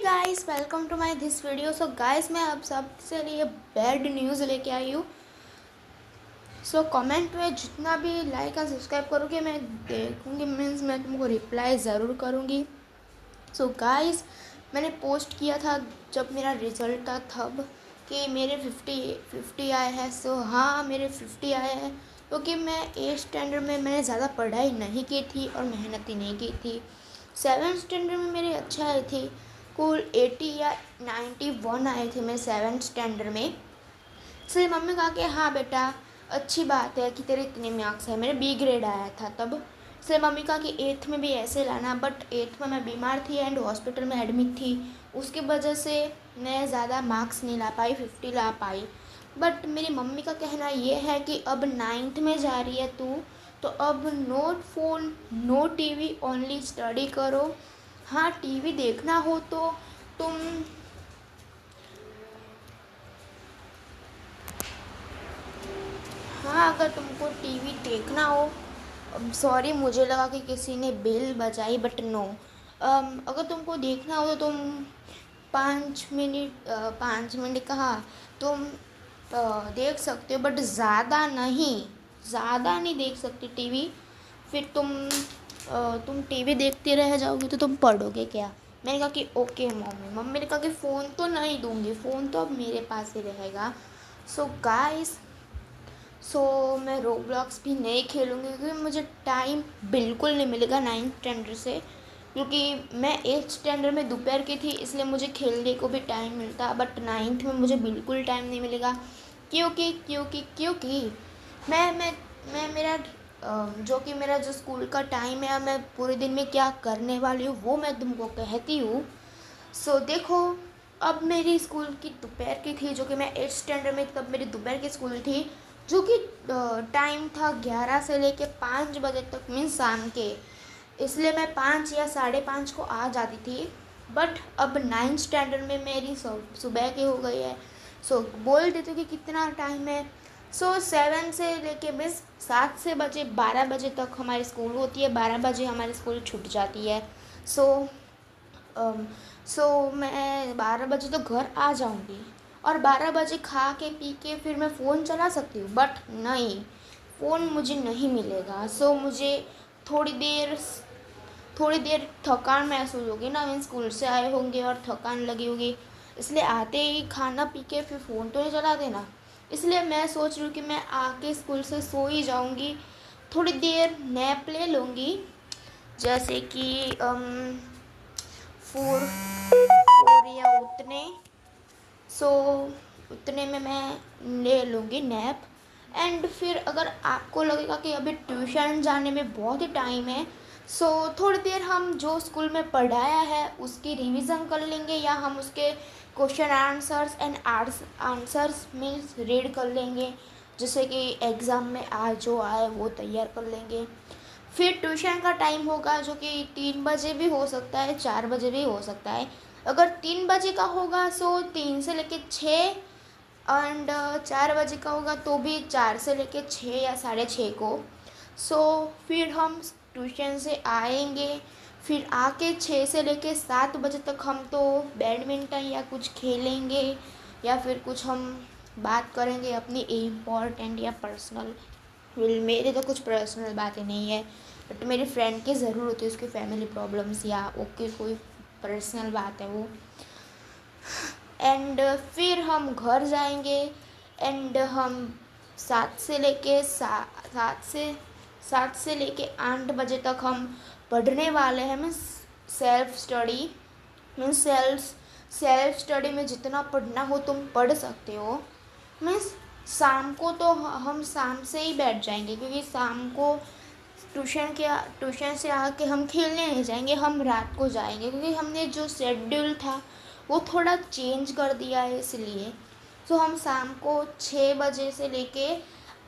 Guys, welcome to my this video. So guys, मैं आप सबसे लिए बैड न्यूज़ लेके आई हूँ। सो कमेंट में जितना भी लाइक एंड सब्सक्राइब करोगे मैं देखूँगी, मीन्स मैं तुमको रिप्लाई ज़रूर करूँगी। सो गाइस, मैंने पोस्ट किया था जब मेरा रिज़ल्ट था तब कि मेरे 50 आए हैं। सो हाँ, मेरे 50 आए हैं क्योंकि मैं 8th स्टैंडर्ड में मैंने ज़्यादा पढ़ाई नहीं की थी और मेहनत ही नहीं की थी। 7th स्टैंडर्ड में मेरे अच्छा आए थे, कुल 80 या 91 आए थे मैं 7th स्टैंडर्ड में। इसलिए मम्मी कहा कि हाँ बेटा, अच्छी बात है कि तेरे इतने मार्क्स हैं। मेरे बी ग्रेड आया था तब। इसलिए मम्मी कहा कि 8th में भी ऐसे लाना, बट 8th में मैं बीमार थी एंड हॉस्पिटल में एडमिट थी। उसकी वजह से मैं ज़्यादा मार्क्स नहीं ला पाई, 50 ला पाई। बट मेरी मम्मी का कहना ये है कि अब 9th में जा रही है तू, तो अब no phone no TV, only study करो। हाँ, टीवी देखना हो तो तुम हाँ, अगर तुमको टीवी देखना हो, सॉरी मुझे लगा कि किसी ने बेल बजाई, बट नो। अगर तुमको देखना हो तो तुम 5 मिनट कहाँ तुम देख सकते हो, बट ज़्यादा नहीं देख सकते टीवी। फिर तुम टीवी देखते रह जाओगे तो तुम पढ़ोगे क्या। मैंने कहा कि ओके मम्मी। मम्मी ने कहा कि फ़ोन तो नहीं दूंगी, फ़ोन तो अब मेरे पास ही रहेगा। सो गाइस, मैं रोब्लॉक्स भी नहीं खेलूँगी क्योंकि मुझे टाइम बिल्कुल नहीं मिलेगा 9th स्टैंडर्ड से, क्योंकि मैं 8th स्टैंडर्ड में दोपहर की थी, इसलिए मुझे खेलने को भी टाइम मिलता, बट 9th में मुझे बिल्कुल टाइम नहीं मिलेगा। क्योंकि मैं मेरा जो कि मेरा जो स्कूल का टाइम है, मैं पूरे दिन में क्या करने वाली हूँ वो मैं तुमको कहती हूँ। सो देखो, अब मेरी स्कूल की दोपहर की थी, जो कि मैं 8th स्टैंडर्ड में तब मेरी दोपहर की स्कूल थी, जो कि टाइम था 11 से लेके 5 बजे तक, मीन्स शाम के। इसलिए मैं 5 या 5:30 को आ जाती थी। बट अब 9th स्टैंडर्ड में मेरी सुबह की हो गई है। बोल देते कि कितना टाइम है। 7 से लेके बस 7 से बजे 12 बजे तक हमारी स्कूल होती है। 12 बजे हमारी स्कूल छूट जाती है। सो मैं 12 बजे तो घर आ जाऊंगी और 12 बजे खा के पी के फिर मैं फ़ोन चला सकती हूँ, बट नहीं, फ़ोन मुझे नहीं मिलेगा। मुझे थोड़ी देर थोड़ी देर थकान महसूस होगी ना, मीन स्कूल से आए होंगे और थकान लगी होगी, इसलिए आते ही खाना पी के फिर फ़ोन तो नहीं चला देना। इसलिए मैं सोच रही हूँ कि मैं आके स्कूल से सो ही जाऊँगी, थोड़ी देर नैप ले लूँगी, जैसे कि 4 या सो उतने में मैं ले लूँगी नैप। एंड फिर अगर आपको लगेगा कि अभी ट्यूशन जाने में बहुत ही टाइम है, थोड़ी देर हम जो स्कूल में पढ़ाया है उसकी रिवीजन कर लेंगे, या हम उसके question answers and answers means read कर लेंगे, जैसे कि एग्ज़ाम में आज जो आए वो तैयार कर लेंगे। फिर ट्यूशन का टाइम होगा, जो कि 3 बजे भी हो सकता है, 4 बजे भी हो सकता है। अगर 3 बजे का होगा 3 से लेके 6, एंड 4 बजे का होगा तो भी 4 से लेके 6 या 6:30 को। फिर हम ट्यूशन से आएंगे, फिर आके 6 से लेके 7 बजे तक हम तो बैडमिंटन या कुछ खेलेंगे, या फिर कुछ हम बात करेंगे अपनी इम्पोर्टेंट या पर्सनल। मेरे तो कुछ पर्सनल बातें नहीं है, बट मेरी फ्रेंड की ज़रूर होती है, उसकी फैमिली प्रॉब्लम्स या ओके कोई पर्सनल बात है वो। एंड फिर हम घर जाएंगे, एंड हम 7 से लेके 8 बजे तक हम पढ़ने वाले हैं। Means self study, means self study में जितना पढ़ना हो तुम पढ़ सकते हो। मीन्स शाम को तो हम शाम से ही बैठ जाएंगे, क्योंकि शाम को ट्यूशन से आके हम खेलने नहीं जाएंगे, हम रात को जाएंगे, क्योंकि हमने जो शेड्यूल था वो थोड़ा चेंज कर दिया है, इसलिए। हम शाम को 6 बजे से लेके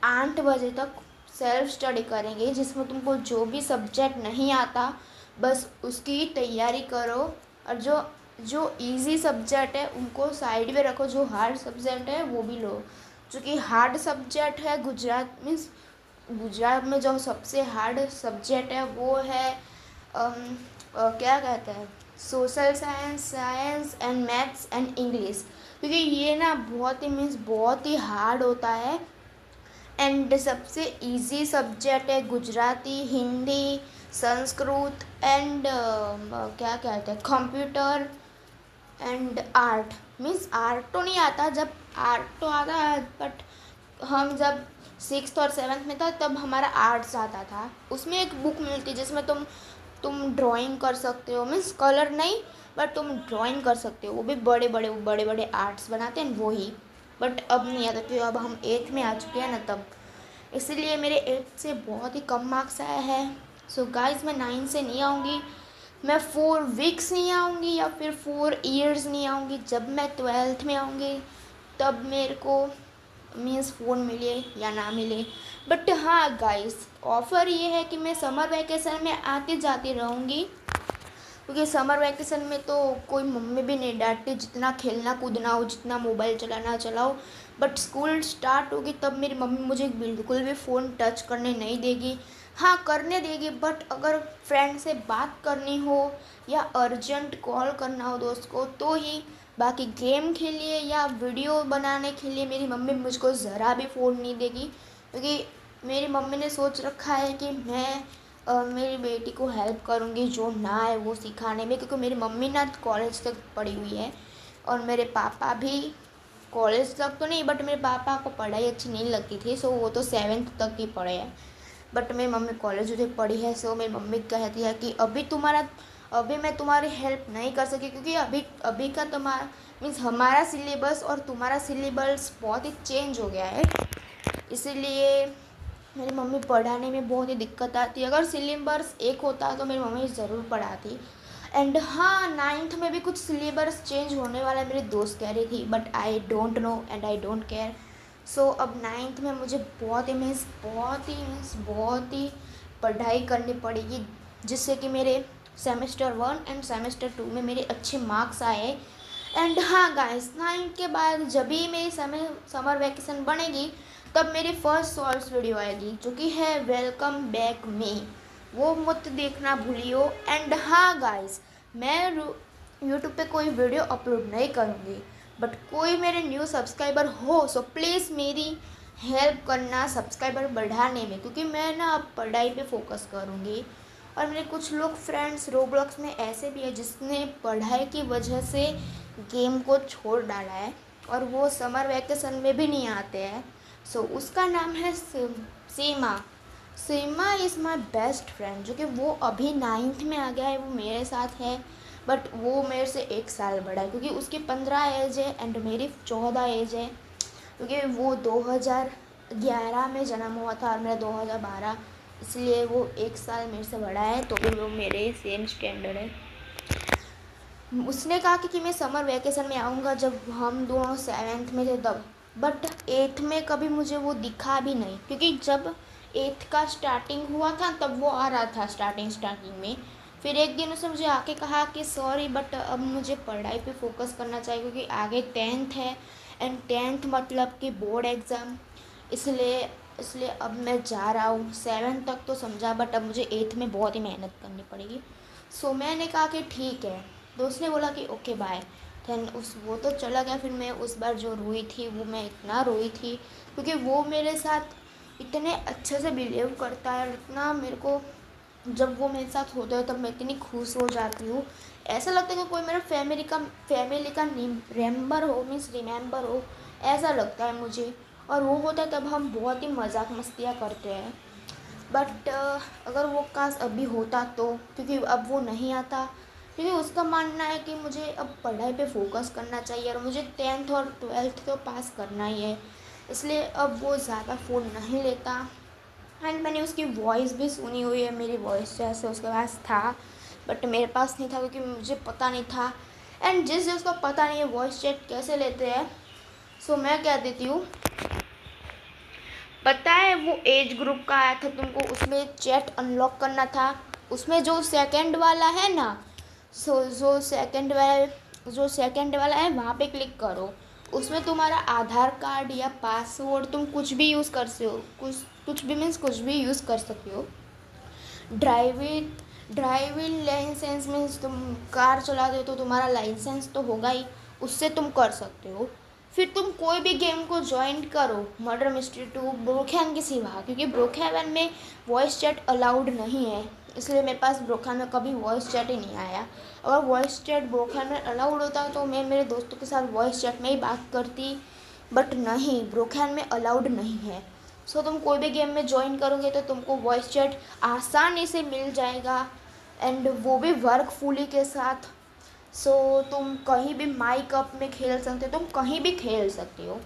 8 बजे तक सेल्फ स्टडी करेंगे, जिसमें तुमको जो भी सब्जेक्ट नहीं आता बस उसकी तैयारी करो, और जो इजी सब्जेक्ट है उनको साइड में रखो, जो हार्ड सब्जेक्ट है वो भी लो। जो कि हार्ड सब्जेक्ट है गुजरात में जो सबसे हार्ड सब्जेक्ट है वो है क्या कहते हैं, social science, science and maths and English, क्योंकि ये ना बहुत ही मीन्स बहुत ही हार्ड होता है। एंड सबसे इजी सब्जेक्ट है गुजराती, हिंदी, संस्कृत एंड क्या कहते हैं computer and art. Means art तो नहीं आता, जब आर्ट तो आता है बट हम जब 6th और 7th में था तब हमारा आर्ट्स आता था। उसमें एक बुक मिलती जिसमें तुम ड्राइंग कर सकते हो, मीन्स कलर नहीं बट तुम ड्राइंग कर सकते हो। वो भी बड़े बड़े आर्ट्स बनाते हैं वही। बट अब नहीं आता क्योंकि अब हम 8th में आ चुके हैं ना तब, इसलिए मेरे 8th से बहुत ही कम मार्क्स आया है। सो गाइज मैं 9 से नहीं आऊँगी, मैं 4 वीक्स नहीं आऊँगी या फिर 4 ईयर्स नहीं आऊँगी। जब मैं 12th में आऊँगी तब मेरे को मीन्स फ़ोन मिले या ना मिले। बट हाँ गाइस, ऑफ़र ये है कि मैं समर वैकेशन में आती जाती रहूँगी, क्योंकि समर वैकेशन में तो कोई मम्मी भी नहीं डांटती, जितना खेलना कूदना हो, जितना मोबाइल चलाना चलाओ। बट स्कूल स्टार्ट होगी तब मेरी मम्मी मुझे बिल्कुल भी फ़ोन टच करने नहीं देगी। हाँ करने देगी, बट अगर फ्रेंड से बात करनी हो या अर्जेंट कॉल करना हो दोस्त को तो ही। बाकी गेम खेलिए या वीडियो बनाने के लिए मेरी मम्मी मुझको ज़रा भी फ़ोन नहीं देगी, क्योंकि मेरी मम्मी ने सोच रखा है कि मैं मेरी बेटी को हेल्प करूँगी जो ना है वो सिखाने में, क्योंकि मेरी मम्मी ना कॉलेज तक पढ़ी हुई है और मेरे पापा भी कॉलेज तक तो नहीं, बट मेरे पापा को पढ़ाई अच्छी नहीं लगती थी, सो वो तो 7th तक ही पढ़े हैं। बट मेरी मम्मी कॉलेज उधर पढ़ी है, सो मेरी मम्मी कहती है कि अभी मैं तुम्हारी हेल्प नहीं कर सकी, क्योंकि अभी का तुम्हारा मीन्स हमारा सिलेबस और तुम्हारा सिलेबस बहुत ही चेंज हो गया है। इसीलिए मेरी मम्मी पढ़ाने में बहुत ही दिक्कत आती है। अगर सिलेबस एक होता तो मेरी मम्मी ज़रूर पढ़ाती। एंड हाँ 9th में भी कुछ सिलेबस चेंज होने वाला है, मेरी दोस्त कह रही थी, but I don't know and I don't care. So अब 9th में मुझे बहुत ही पढ़ाई करनी पड़ेगी, जिससे कि मेरे सेमेस्टर 1 एंड सेमेस्टर 2 में मेरे अच्छे मार्क्स आए। एंड हाँ गाइस, 9th के बाद जब भी मेरी समर वैकेशन बनेगी तब मेरी फर्स्ट शॉर्ट्स वीडियो आएगी जो कि है वेलकम बैक मी, वो मत देखना भूलियो। एंड हाँ गाइस, मैं यूट्यूब पे कोई वीडियो अपलोड नहीं करूँगी, बट कोई मेरे न्यू सब्सक्राइबर हो सो प्लीज़ मेरी हेल्प करना सब्सक्राइबर बढ़ाने में, क्योंकि मैं ना अब पढ़ाई पे फोकस करूँगी। और मेरे कुछ लोग फ्रेंड्स रोब्लॉक्स में ऐसे भी है जिसने पढ़ाई की वजह से गेम को छोड़ डाला है और वो समर वैकेशन में भी नहीं आते हैं। सो उसका नाम है सीमा। सीमा इज़ माई बेस्ट फ्रेंड, जो कि वो अभी 9th में आ गया है, वो मेरे साथ है। बट वो मेरे से 1 साल बड़ा है, क्योंकि उसकी 15 एज है एंड मेरी 14 एज है, क्योंकि वो 2011 में जन्म हुआ था और मेरा 2012, इसलिए वो 1 साल मेरे से बड़ा है, तो भी वो मेरे सेम स्टैंडर्ड है। उसने कहा कि मैं समर वैकेशन में आऊँगा जब हम दोनों 7th में थे तब, बट 8th में कभी मुझे वो दिखा भी नहीं, क्योंकि जब 8th का स्टार्टिंग हुआ था तब वो आ रहा था स्टार्टिंग में। फिर एक दिन उसने मुझे आके कहा कि सॉरी बट अब मुझे पढ़ाई पे फोकस करना चाहिए, क्योंकि आगे 10th है एंड 10th मतलब कि बोर्ड एग्ज़ाम, इसलिए अब मैं जा रहा हूँ। 7th तक तो समझा, बट अब मुझे 8th में बहुत ही मेहनत करनी पड़ेगी। सो मैंने कहा कि ठीक है, तो उसने बोला कि ओके बाय। देन वो तो चला गया। फिर मैं उस बार जो रोई थी वो मैं इतना रोई थी, क्योंकि वो मेरे साथ इतने अच्छे से बिहेव करता है, इतना मेरे को जब वो मेरे साथ होता है तब मैं इतनी खुश हो जाती हूँ। ऐसा लगता है कि कोई मेरा फैमिली का रिमेंबर हो, ऐसा लगता है मुझे। और वो होता है तब हम बहुत ही मजाक मस्तियाँ करते हैं। बट अगर वो काश अभी होता तो, क्योंकि अब वो नहीं आता, क्योंकि उसका मानना है कि मुझे अब पढ़ाई पे फोकस करना चाहिए और मुझे 10th और 12th तो पास करना ही है, इसलिए अब वो ज़्यादा फ़ोन नहीं लेता। एंड मैंने उसकी वॉइस भी सुनी हुई है, मेरी वॉइस जैसे उसके पास था, बट मेरे पास नहीं था क्योंकि मुझे पता नहीं था। एंड जिसको पता नहीं है वॉइस चैट कैसे लेते हैं, सो मैं कह देती हूँ, पता है वो एज ग्रुप का आया था तुमको, उसमें चैट अनलॉक करना था, उसमें जो सेकंड वाला है ना, जो सेकंड वाला है वहाँ पे क्लिक करो। उसमें तुम्हारा आधार कार्ड या पासवर्ड तुम कुछ भी यूज़ कर सकते हो, कुछ भी मीन्स कुछ भी यूज़ कर सकते हो। ड्राइविंग लाइसेंस मीन्स तुम कार चलाते हो तो तुम्हारा लाइसेंस तो होगा ही, उससे तुम कर सकते हो। फिर तुम कोई भी गेम को ज्वाइन करो मर्डर मिस्ट्री 2 ब्रोकहैम के सिवा, क्योंकि ब्रोकहैवन में वॉइस चैट अलाउड नहीं है, इसलिए मेरे पास ब्रोकहैम में कभी वॉइस चैट ही नहीं आया। अगर वॉइस चैट ब्रोकहैम में अलाउड होता तो मैं मेरे दोस्तों के साथ वॉइस चैट में ही बात करती, बट नहीं, ब्रोकहैम में अलाउड नहीं है। सो तुम कोई भी गेम में ज्वाइन करोगे तो तुमको वॉइस चैट आसानी से मिल जाएगा, एंड वो भी वर्कफुली के साथ। सो तुम कहीं भी माइक अप में खेल सकते हो, तुम कहीं भी खेल सकते हो।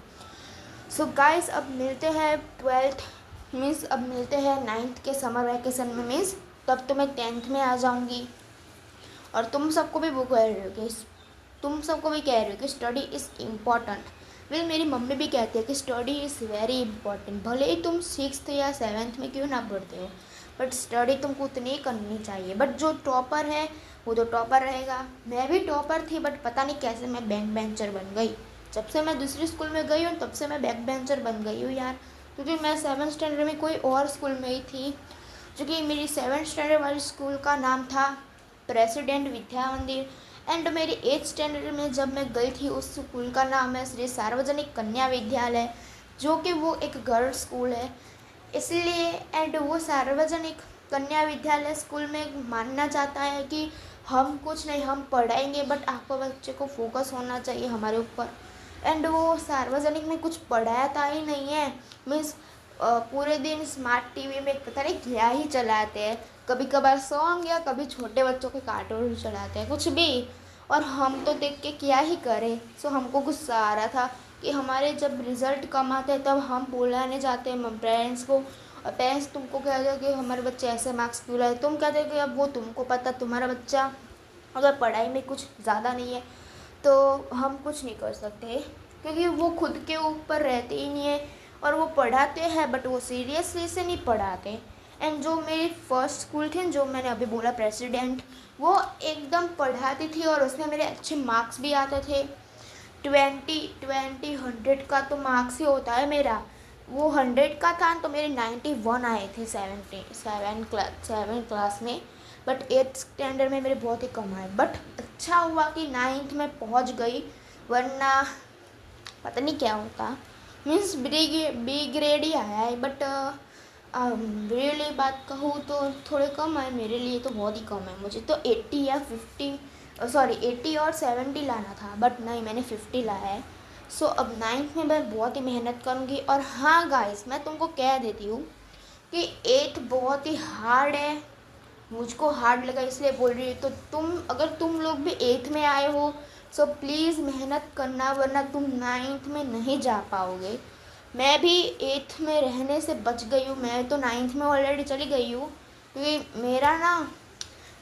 सो गाइस अब मिलते हैं 12th मीन्स अब मिलते हैं 9th के समर वैकेशन में, मीन्स तब तो मैं 10th में आ जाऊंगी। और तुम सबको भी वो कह रहे हो कि स्टडी इज़ इम्पॉर्टेंट। वेल मेरी मम्मी भी कहती है कि स्टडी इज़ वेरी इंपॉर्टेंट, भले ही तुम 6th या 7th में क्यों ना पढ़ते हो, बट स्टडी तुमको उतनी ही करनी चाहिए। बट जो टॉपर है वो तो टॉपर रहेगा। मैं भी टॉपर थी, बट पता नहीं कैसे मैं बैक बेंचर बन गई। जब से मैं दूसरी स्कूल में गई हूँ तब से मैं बैक बेंचर बन गई हूँ यार, क्योंकि मैं 7th स्टैंडर्ड में कोई और स्कूल में ही थी, जो कि मेरी 7th स्टैंडर्ड वाली स्कूल का नाम था प्रेसिडेंट विद्या मंदिर। एंड मेरी 8th स्टैंडर्ड में जब मैं गई थी उस स्कूल का नाम है श्री सार्वजनिक कन्या विद्यालय, जो कि वो एक गर्ल्स स्कूल है इसलिए। एंड वो सार्वजनिक कन्या विद्यालय स्कूल में मानना चाहता है कि हम कुछ नहीं, हम पढ़ाएंगे, बट आपको बच्चे को फोकस होना चाहिए हमारे ऊपर। एंड वो सार्वजनिक में कुछ पढ़ाता ही नहीं है, मीन्स पूरे दिन स्मार्ट टीवी में पता नहीं क्या ही चलाते हैं, कभी कभार सॉन्ग या कभी छोटे बच्चों के कार्टून चलाते हैं, कुछ भी। और हम तो देख के क्या ही करें। सो हमको गुस्सा आ रहा था कि हमारे जब रिज़ल्ट कम आते हैं तब हम बुलाने जाते हैं पेरेंट्स को, और पेरेंट्स तुमको कहते हैं कि हमारे बच्चे ऐसे मार्क्स क्यों लाए, तुम कहते हो कि अब वो तुमको पता, तुम्हारा बच्चा अगर पढ़ाई में कुछ ज़्यादा नहीं है तो हम कुछ नहीं कर सकते, क्योंकि वो खुद के ऊपर रहते ही नहीं है। और वो पढ़ाते हैं बट वो सीरियसली से नहीं पढ़ाते। एंड जो मेरी फर्स्ट स्कूल थी, जो मैंने अभी बोला प्रेसिडेंट, वो एकदम पढ़ाती थी और उसमें मेरे अच्छे मार्क्स भी आते थे। 100 का तो मार्क्स ही होता है मेरा, वो 100 का था तो मेरे 91 आए थे 7 क्लास में। बट 8th स्टैंडर्ड में मेरे बहुत ही कम आए, बट अच्छा हुआ कि 9th में पहुंच गई, वरना पता नहीं क्या होता। मीन्स बी ग्रेड ही आया है, बट रियली बात कहूँ तो थोड़े कम है, मेरे लिए तो बहुत ही कम है। मुझे तो 80 या 50 सॉरी 80 और 70 लाना था, बट नहीं, मैंने 50 लाया है। सो अब 9th में मैं बहुत ही मेहनत करूँगी। और हाँ गाइस, मैं तुमको कह देती हूँ कि 8th बहुत ही हार्ड है, मुझको हार्ड लगा इसलिए बोल रही है। तो अगर तुम लोग भी 8th में आए हो सो प्लीज़ मेहनत करना, वरना तुम 9th में नहीं जा पाओगे। मैं भी 8th में रहने से बच गई हूँ, मैं तो 9th में ऑलरेडी चली गई हूँ, क्योंकि मेरा ना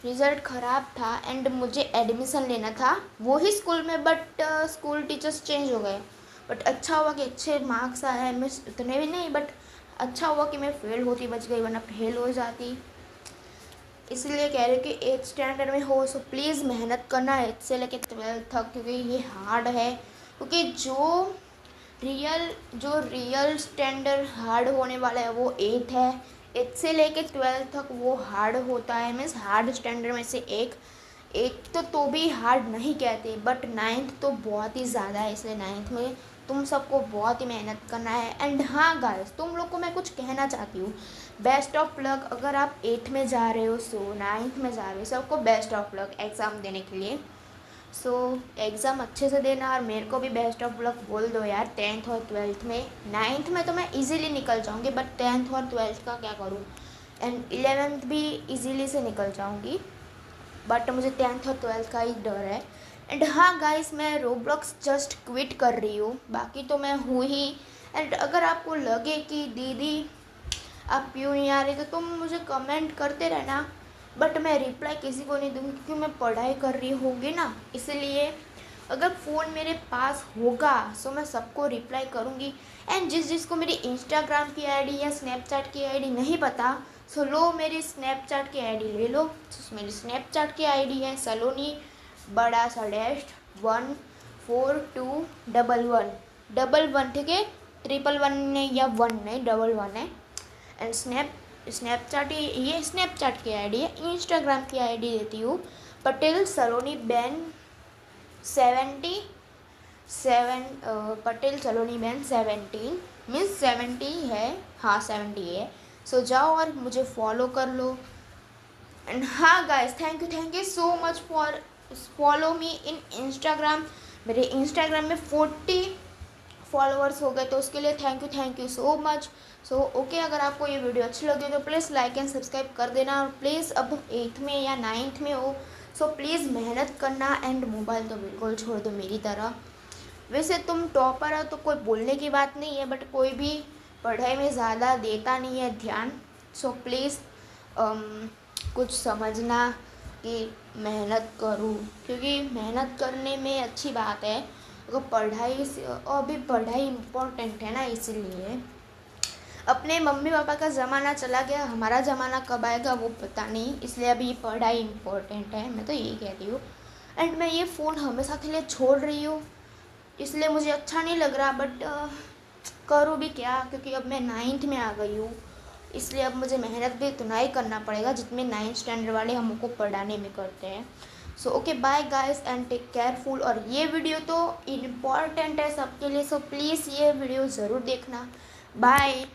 रिज़ल्ट ख़राब था एंड मुझे एडमिशन लेना था वही स्कूल में, बट स्कूल टीचर्स चेंज हो गए। बट अच्छा हुआ कि अच्छे मार्क्स आए, मैं उतने भी नहीं, बट अच्छा हुआ कि मैं फेल होती बच गई, वरना फेल हो जाती। इसलिए कह रही हूँ कि 8th स्टैंडर्ड में हो सो प्लीज़ मेहनत करना 8th से लेकर 12th तक, क्योंकि ये हार्ड है। क्योंकि जो रियल स्टैंडर्ड हार्ड होने वाला है वो 8th है, 8th से लेकर 12th तक वो हार्ड होता है, मीन्स हार्ड स्टैंडर्ड में से एक तो भी हार्ड नहीं कहते, बट 9th तो बहुत ही ज़्यादा है, इसलिए 9th में तुम सबको बहुत ही मेहनत करना है। एंड हाँ गाइस, तुम लोग को मैं कुछ कहना चाहती हूँ, बेस्ट ऑफ लक। अगर आप 8th में जा रहे हो सो 9th में जा रहे हो, सबको बेस्ट ऑफ लक एग्ज़ाम देने के लिए। सो एग्ज़ाम अच्छे से देना, और मेरे को भी बेस्ट ऑफ लक बोल दो यार 10th और 12th में। 9th में तो मैं इजीली निकल जाऊँगी, बट 10th और 12th का क्या करूँ, एंड 11th भी इजीली से निकल जाऊँगी, बट मुझे 10th और 12th का ही डर है। एंड हाँ गाइस, मैं रोब्लॉक्स जस्ट क्विट कर रही हूँ, बाकी तो मैं हूँ ही। एंड अगर आपको लगे कि दीदी आप क्यों नहीं आ रही तो तुम मुझे कमेंट करते रहना, बट मैं रिप्लाई किसी को नहीं दूँगी, क्योंकि मैं पढ़ाई कर रही होगी ना, इसलिए अगर फ़ोन मेरे पास होगा तो मैं सबको रिप्लाई करूँगी। एंड जिसको मेरी इंस्टाग्राम की आईडी या स्नैपचैट की आईडी नहीं पता, सो लो मेरी स्नैपचैट की आईडी ले लो। मेरी स्नैपचैट की आईडी है सलोनी बड़ा सा डैश 14211 ठीक है, 111 नहीं या 1 नहीं 11 है। एंड स्नैपचैट, ये स्नैपचैट की आईडी है, इंस्टाग्राम की आईडी देती हूँ पटेल सलोनी बैन 77, पटेल सलोनी बैन 17 मीन्स 70 है, हाँ 70 है। सो जाओ और मुझे फॉलो कर लो। एंड हाँ guys, thank you so much for follow me in Instagram. मेरे इंस्टाग्राम में 40 फॉलोअर्स हो गए, तो उसके लिए thank you so much. So okay, अगर आपको ये वीडियो अच्छी लगी तो प्लीज़ लाइक एंड सब्सक्राइब कर देना। और प्लीज़ अब 8th में या 9th में हो, सो प्लीज़ मेहनत करना एंड मोबाइल तो बिल्कुल छोड़ दो मेरी तरह। वैसे तुम टॉपर हो तो कोई बोलने की बात नहीं है, बट कोई भी पढ़ाई में ज़्यादा देता नहीं है ध्यान। सो प्लीज़ कुछ समझना कि मेहनत करूँ, क्योंकि मेहनत करने में अच्छी बात है। अगर पढ़ाई से, अभी पढ़ाई इम्पोर्टेंट है ना, इसलिए अपने मम्मी पापा का ज़माना चला गया, हमारा ज़माना कब आएगा वो पता नहीं, इसलिए अभी पढ़ाई इम्पोर्टेंट है, मैं तो यही कहती हूँ। एंड मैं ये फ़ोन हमेशा के लिए छोड़ रही हूँ, इसलिए मुझे अच्छा नहीं लग रहा, बट करूँ भी क्या, क्योंकि अब मैं 9th में आ गई हूँ, इसलिए अब मुझे मेहनत भी उतना ही करना पड़ेगा जितने 9th स्टैंडर्ड वाले हमको पढ़ाने में करते हैं। So okay, bye guys and take careful. और ये वीडियो तो इम्पॉर्टेंट है सबके लिए, सो प्लीज़ ये वीडियो ज़रूर देखना। बाय।